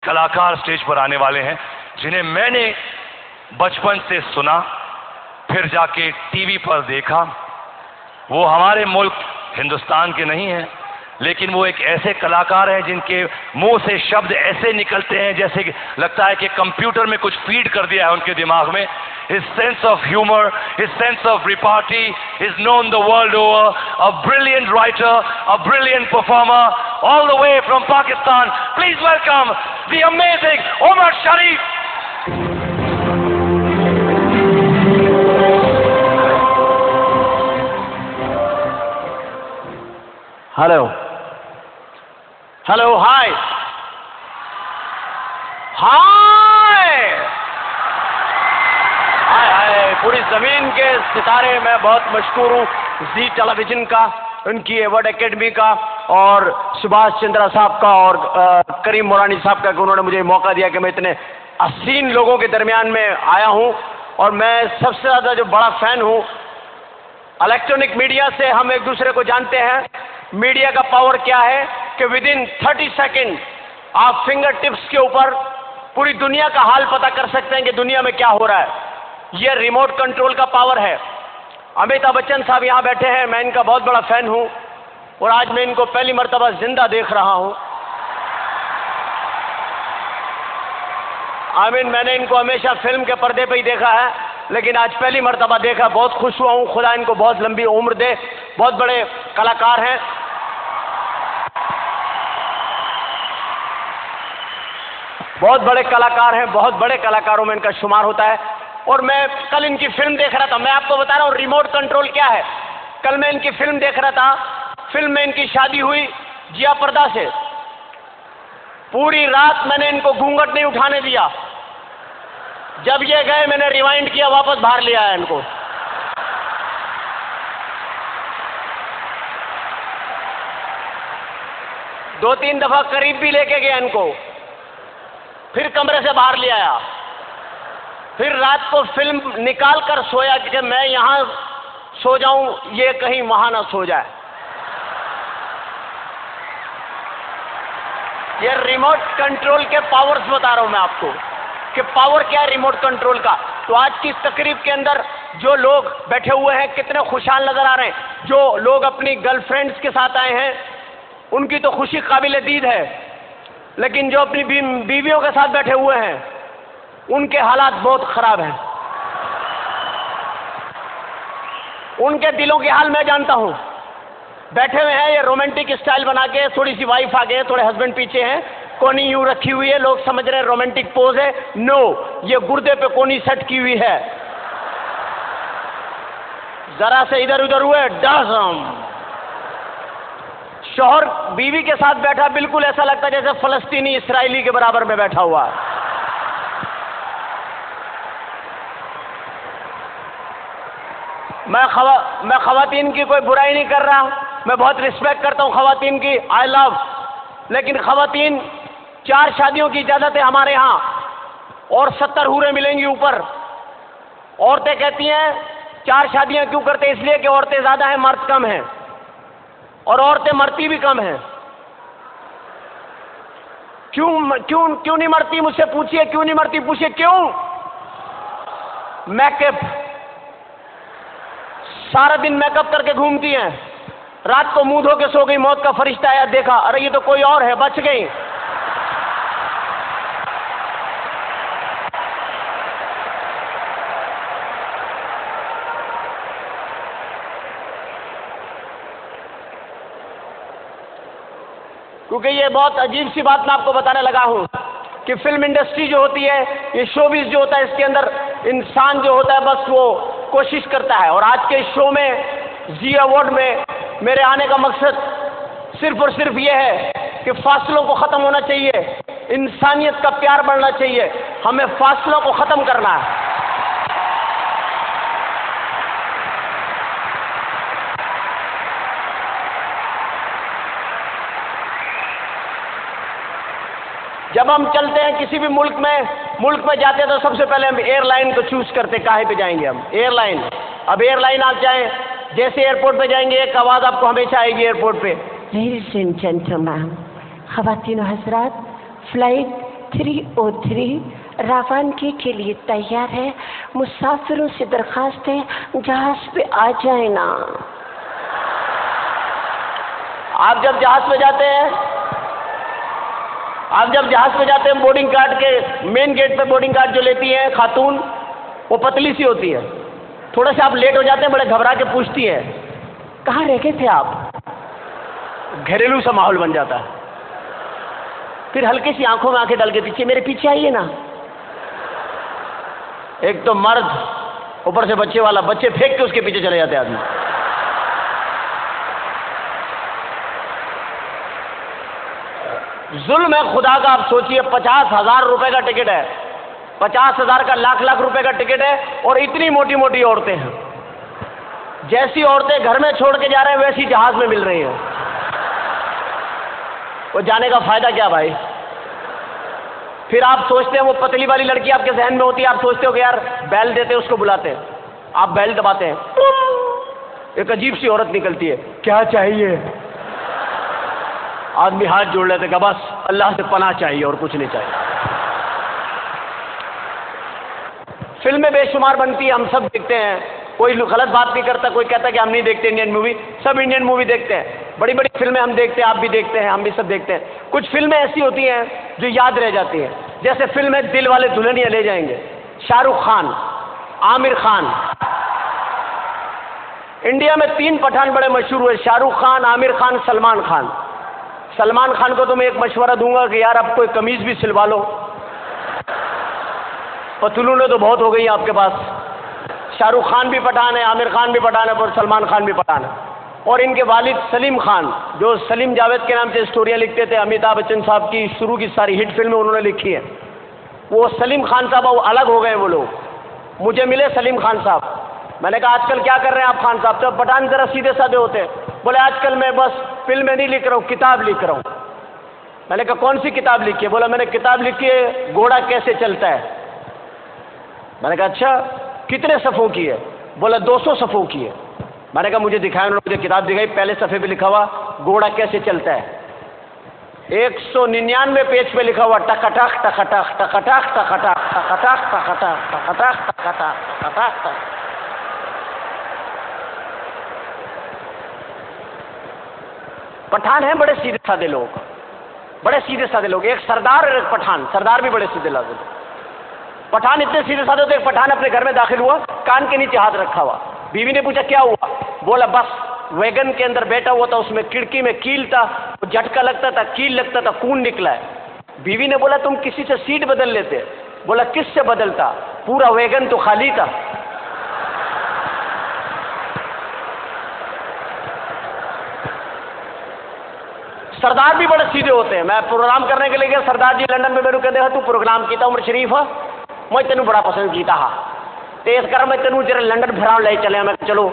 कलाकार स्टेज पर आने वाले हैं जिन्हें मैंने बचपन से सुना, फिर जाके टीवी पर देखा। वो हमारे मुल्क हिंदुस्तान के नहीं हैं, लेकिन वो एक ऐसे कलाकार हैं जिनके मुंह से शब्द ऐसे निकलते हैं जैसे कि लगता है कि कंप्यूटर में कुछ फीड कर दिया है उनके दिमाग में। His sense of humor, his sense of repartee is known the world over. A brilliant writer, a brilliant performer, all the way from Pakistan. Please welcome the amazing Omar Sharif. Hello. Hello, hi. पूरी जमीन के सितारे, मैं बहुत मशहूर हूँ जी television का, उनकी अवार्ड एकेडमी का, और सुभाष चंद्रा साहब का, और करीम मोरानी साहब का, कि उन्होंने मुझे मौका दिया कि मैं इतने हसीन लोगों के दरमियान में आया हूँ। और मैं सबसे ज़्यादा जो बड़ा फ़ैन हूँ, इलेक्ट्रॉनिक मीडिया से हम एक दूसरे को जानते हैं। मीडिया का पावर क्या है कि विदिन 30 सेकेंड आप फिंगर टिप्स के ऊपर पूरी दुनिया का हाल पता कर सकते हैं कि दुनिया में क्या हो रहा है। यह रिमोट कंट्रोल का पावर है। अमिताभ बच्चन साहब यहाँ बैठे हैं, मैं इनका बहुत बड़ा फैन हूँ और आज मैं इनको पहली मर्तबा जिंदा देख रहा हूँ। मैंने इनको हमेशा फिल्म के पर्दे पे ही देखा है, लेकिन आज पहली मर्तबा देखा, बहुत खुश हुआ हूँ। खुदा इनको बहुत लंबी उम्र दे। बहुत बड़े कलाकार हैं। बहुत बड़े कलाकार हैं, बहुत बड़े कलाकारों में इनका शुमार होता है। और मैं कल इनकी फिल्म देख रहा था, मैं आपको बता रहा हूँ रिमोट कंट्रोल क्या है। कल मैं इनकी फिल्म देख रहा था, फिल्म में इनकी शादी हुई जिया पर्दा से। पूरी रात मैंने इनको घूंघट नहीं उठाने दिया। जब ये गए मैंने रिवाइंड किया, वापस बाहर ले आया इनको। दो तीन दफा करीब भी लेके गया इनको, फिर कमरे से बाहर ले आया, फिर रात को फिल्म निकाल कर सोया कि मैं यहां सो जाऊं, ये कहीं वहां ना सो जाए। ये रिमोट कंट्रोल के पावर्स बता रहा हूं मैं आपको कि पावर क्या है रिमोट कंट्रोल का। तो आज की तकरीब के अंदर जो लोग बैठे हुए हैं कितने खुशहाल नजर आ रहे हैं। जो लोग अपनी गर्लफ्रेंड्स के साथ आए हैं उनकी तो खुशी काबिल दीद है, लेकिन जो अपनी बीवियों के साथ बैठे हुए हैं उनके हालात बहुत खराब हैं। उनके दिलों के हाल मैं जानता हूं। बैठे हुए हैं ये रोमांटिक स्टाइल बना के, थोड़ी सी वाइफ आगे है, थोड़े हस्बैंड पीछे हैं, कोनी यूं रखी हुई है। लोग समझ रहे हैं रोमांटिक पोज है। नो, ये गुर्दे पे कोनी सेट की हुई है। जरा से इधर उधर हुए डसम। शौहर बीवी के साथ बैठा, बिल्कुल ऐसा लगता है जैसे फलस्तीनी इसराइली के बराबर में बैठा हुआ है। मैं खवातीन की कोई बुराई नहीं कर रहा, मैं बहुत रिस्पेक्ट करता हूं खवातीन की, आई लव। लेकिन खवातीन 4 शादियों की इजाजत है हमारे यहां और 70 हूरें मिलेंगी ऊपर। औरतें कहती हैं 4 शादियां क्यों करते, इसलिए कि औरतें ज्यादा हैं, मर्द कम हैं, और औरतें मरती भी कम हैं। क्यों नहीं मरती, मुझसे पूछिए क्यों नहीं मरती, पूछिए क्यों। मेकअप, सारा दिन मेकअप करके घूमती हैं, रात को मुंह धो के सो गई, मौत का फरिश्ता आया, देखा अरे ये तो कोई और है, बच गई। क्योंकि ये बहुत अजीब सी बात मैं आपको बताने लगा हूं कि फिल्म इंडस्ट्री जो होती है, ये शोबिज जो होता है, इसके अंदर इंसान जो होता है बस वो कोशिश करता है। और आज के शो में, जी अवार्ड में मेरे आने का मकसद सिर्फ और सिर्फ ये है कि फासलों को खत्म होना चाहिए, इंसानियत का प्यार बढ़ना चाहिए, हमें फासलों को खत्म करना है। जब हम चलते हैं किसी भी मुल्क में जाते हैं तो सबसे पहले हम एयरलाइन को चूज करते हैं, काहे पे जाएंगे हम, एयरलाइन। अब एयरलाइन आप जाएं, जैसे एयरपोर्ट पे जाएंगे एक आवाज आपको हमेशा आएगी एयरपोर्ट पे, Ladies and gentlemen, ख़वातीन हज़रात, फ्लाइट पथरी ओथरी रवानगी के लिए तैयार है। मुसाफिरों से दरखास्त है जहाज पे आ जाए ना। आप जब जहाज पे जाते हैं बोर्डिंग कार्ड के मेन गेट पे बोर्डिंग कार्ड जो लेती हैं खातून, वो पतली सी होती है। थोड़ा सा आप लेट हो जाते हैं, बड़े घबरा के पूछती है कहाँ रह गए थे आप। घरेलू सा माहौल बन जाता है। फिर हल्की सी आंखों में आंखें डाल के पीछे, मेरे पीछे आइए ना। एक तो मर्द, ऊपर से बच्चे वाला, बच्चे फेंक के उसके पीछे चले जाते आदमी। जुल्म है खुदा का। आप सोचिए, 50,000 रुपए का टिकट है, 50,000 का लाख रुपए का टिकट है, और इतनी मोटी मोटी औरतें हैं। जैसी औरतें घर में छोड़ के जा रहे हैं वैसी जहाज में मिल रही हैं। वो जाने का फायदा क्या भाई। फिर आप सोचते हैं, वो पतली वाली लड़की आपके जहन में होती है, आप सोचते हो कि यार बैल देते हैं उसको, बुलाते हैं, आप बैल दबाते हैं, एक अजीब सी औरत निकलती है, क्या चाहिए। आदमी हाथ जोड़ लेते हैं, बस अल्लाह से पनाह चाहिए और कुछ नहीं चाहिए। फिल्में बेशुमार बनती है, हम सब देखते हैं, कोई गलत बात नहीं करता, कोई कहता कि हम नहीं देखते इंडियन मूवी, सब इंडियन मूवी देखते हैं। बड़ी बड़ी फिल्में हम देखते हैं, आप भी देखते हैं, हम भी सब देखते हैं। कुछ फिल्में ऐसी होती हैं जो याद रह जाती हैं, जैसे फिल्म है दिल वाले दुल्हनिया ले जाएंगे, शाहरुख खान, आमिर खान। इंडिया में 3 पठान बड़े मशहूर हुए, शाहरुख खान, आमिर खान, सलमान खान। सलमान खान को तो मैं एक मशवरा दूंगा कि यार अब कोई कमीज भी सिलवा लो, पतलूने तो बहुत हो गई है आपके पास। शाहरुख खान भी पठान है, आमिर खान भी पठान है, और सलमान खान भी पठान है। और इनके वालिद सलीम खान, जो सलीम जावेद के नाम से स्टोरियां लिखते थे, अमिताभ बच्चन साहब की शुरू की सारी हिट फिल्में उन्होंने लिखी है, वो सलीम खान साहब वो अलग हो गए। वो लोग मुझे मिले सलीम खान साहब, मैंने कहा आजकल क्या कर रहे हैं आप खान साहब। तो पठान जरा सीधे साधे होते हैं, बोले आजकल मैं बस फिल्में नहीं लिख रहा हूँ, किताब लिख रहा हूँ। मैंने कहा कौन सी किताब लिखी है। बोला मैंने किताब लिखी है घोड़ा कैसे चलता है। मैंने कहा अच्छा, कितने सफ़ों की है। बोला 200 सफ़ों की है। मैंने कहा मुझे दिखाया। उन्होंने मुझे किताब दिखाई, पहले सफ़े पे लिखा हुआ घोड़ा कैसे चलता है, 199 पेज पे लिखा हुआ टकटक टकटक टकटक टकटक टकटक टकटक टकटक टकटक टकटक। पठान हैं बड़े सीधे साधे लोग, बड़े सीधे साधे लोग। एक सरदार और एक पठान, सरदार भी बड़े सीधे साधे लोग। पठान इतने सीधे साधे होते। एक पठान अपने घर में दाखिल हुआ, कान के नीचे हाथ रखा हुआ। बीवी ने पूछा क्या हुआ। बोला बस वैगन के अंदर बैठा हुआ था, उसमें खिड़की में कील था, झटका लगता था, कील लगता था, खून निकला है। बीवी ने बोला तुम किसी से सीट बदल लेते। बोला किससे बदलता, पूरा वैगन तो खाली था। सरदार भी बड़े सीधे होते हैं। मैं प्रोग्राम करने के लिए गया, सरदार जी लंदन में मेरे कहते हैं तू प्रोग्राम किया उमर शरीफ है, मैं तेन बड़ा पसंद किया हा, तो इस कारण मैं तेन जरा लंदन फिराने ले चले। मैं चलो।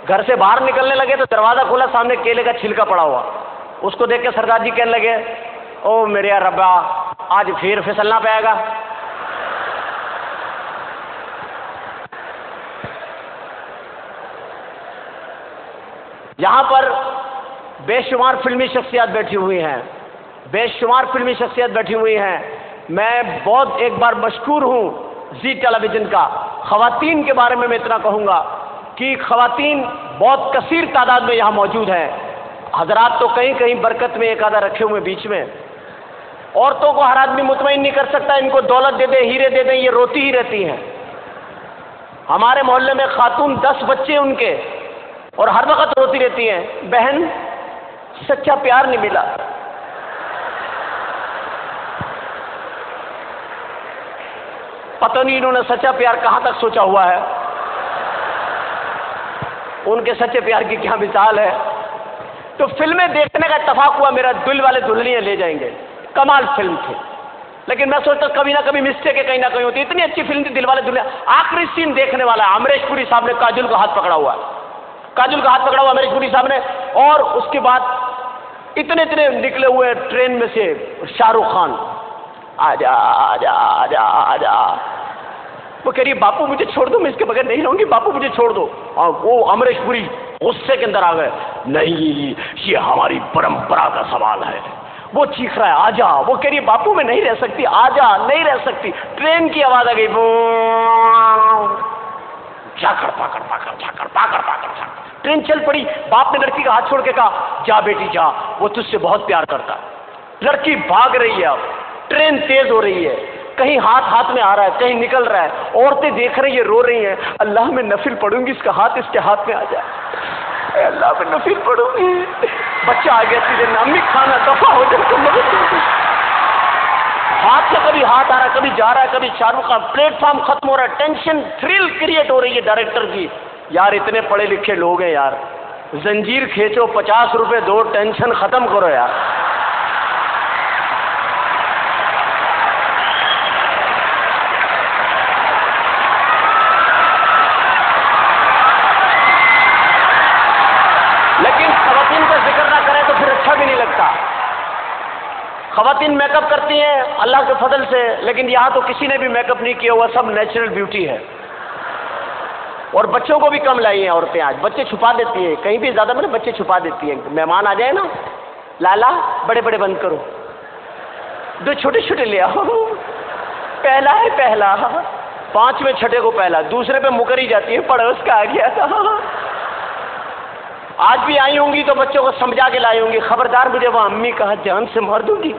घर से बाहर निकलने लगे तो दरवाज़ा खोला, सामने केले का छिलका पड़ा हुआ। उसको देख के सरदार जी कहने लगे ओ मेरे यार रब्बा, आज फिर फिसलना पाएगा। यहाँ पर बेशुमार फिल्मी शख्सियत बैठी हुई हैं, बेशुमार फिल्मी शख्सियत बैठी हुई हैं। मैं बहुत एक बार मशकूर हूँ जी टेलीविज़न का। ख़वातीन के बारे में मैं इतना कहूँगा कि ख़वातीन बहुत कसीर तादाद में यहाँ मौजूद हैं। हजरात तो कहीं कहीं बरकत में एक आधा रखे हुए बीच में। औरतों को हर आदमी मुतमईन नहीं कर सकता, इनको दौलत दे दें, हीरे दे दें, ये रोती ही रहती हैं। हमारे मोहल्ले में खातून 10 बच्चे उनके, और हर वक्त रोती रहती हैं, बहन सच्चा प्यार नहीं मिला। पता नहीं इन्होंने सच्चा प्यार कहां तक सोचा हुआ है, उनके सच्चे प्यार की क्या मिसाल है। तो फिल्में देखने का इत्तेफाक हुआ मेरा, दिल वाले दुल्हनिया ले जाएंगे, कमाल फिल्म थी। लेकिन मैं सोचता कभी ना कभी मिस्टेक है, कहीं ना कहीं होती। इतनी अच्छी फिल्म थी दिल वाले दुल्हनिया। आखिरी सीन देखने वाला है, अमरीश पुरी साहब ने काजल का हाथ पकड़ा हुआ है, काजल का हाथ पकड़ा हुआ अमरीश पुरी साहब ने। और उसके बाद इतने इतने निकले हुए ट्रेन में से शाहरुख खान, आजा आजा आजा आजा। वो कह रही है बापू मुझे छोड़ दो, मैं इसके बगैर नहीं रहूंगी, बापू मुझे छोड़ दो। और वो अमरीश पुरी गुस्से के अंदर आ गए, नहीं ये हमारी परंपरा का सवाल है, वो चीख रहा है आजा, वो कह रही है बापू मैं नहीं रह सकती, आजा, नहीं रह सकती। ट्रेन की आवाज आ गई, झाकड़ पाकड़ पाकड़ झाकड़ पाकड़ पाकड़ झाकड़। ट्रेन चल पड़ी। बाप ने लड़की का हाथ छोड़ के कहा जा बेटी जा, वो तुझसे बहुत प्यार करता है। लड़की भाग रही है। अब ट्रेन तेज हो रही है, कहीं हाथ हाथ में आ रहा है, कहीं निकल रहा है। औरतें देख रही है, रो रही हैं, अल्लाह मैं नफिल पढ़ूंगी, इसका हाथ इसके हाथ में आ जाए, अल्लाह मैं नफिल पढ़ूंगी। बच्चा आ गया सीधे, अम्मी खाना दफा हो जाए। हाथ से कभी हाथ आ रहा है, कभी जा रहा है, कभी शाहरुख खान। प्लेटफॉर्म खत्म हो रहा है, टेंशन थ्रिल क्रिएट हो रही है डायरेक्टर की। यार इतने पढ़े लिखे लोग हैं यार, जंजीर खींचो, 50 रुपए दो, टेंशन खत्म करो यार। लेकिन खवातीन का जिक्र ना करें तो फिर अच्छा भी नहीं लगता। खवातीन मेकअप करती हैं अल्लाह के फजल से, लेकिन यहाँ तो किसी ने भी मेकअप नहीं किया हुआ, सब नेचुरल ब्यूटी है। और बच्चों को भी कम लाई हैं औरतें आज, बच्चे छुपा देती हैं, कहीं भी ज्यादा मैंने बच्चे छुपा देती हैं। मेहमान आ जाए ना, लाला बड़े बड़े बंद करो, दो छोटे छोटे ले आओ, पहला है पहला, 5वें छठे को पहला, दूसरे पे मुकर ही जाती है, पड़ोस का आ गया था। आज भी आई होंगी तो बच्चों को समझा के लाई होंगी, खबरदार मुझे वो अम्मी कहा जान से मार दूंगी,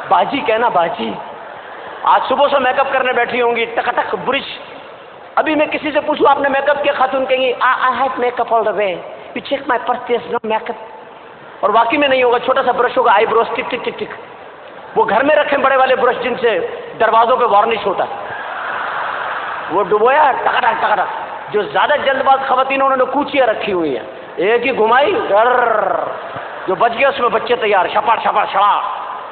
बाजी कहना बाजी। आज सुबह से मेकअप करने बैठी होंगी, टकटक ब्रिज। अभी मैं किसी से पूछूं आपने मेकअप किया, खातून कहेंगी I have makeup all the way, you check my purse, there is no makeup. और वाकई में नहीं होगा, छोटा सा ब्रश होगा, आईब्रोज टिक टिक टिक टिक। वो घर में रखे बड़े वाले ब्रश जिनसे दरवाजों पे वार्निश होता है, वो डुबोया टकटक टकटक। जो ज्यादा जल्दबाज खवातीन उन्होंने कूचियां रखी हुई है, एक ही घुमाई जो बच गया उसमें बच्चे तैयार, छपा छपा छड़ा,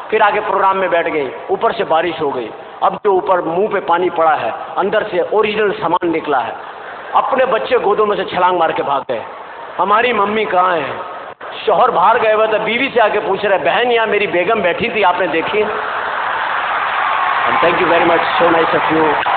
फिर आगे प्रोग्राम में बैठ गई। ऊपर से बारिश हो गई, अब जो ऊपर मुंह पे पानी पड़ा है, अंदर से ओरिजिनल सामान निकला है। अपने बच्चे गोदों में से छलांग मार के भाग गए, हमारी मम्मी कहाँ है? शौहर बाहर गए हुए तो बीवी से आके पूछ रहे बहन यहाँ मेरी बेगम बैठी थी, आपने देखी? Thank you very much, so nice of you.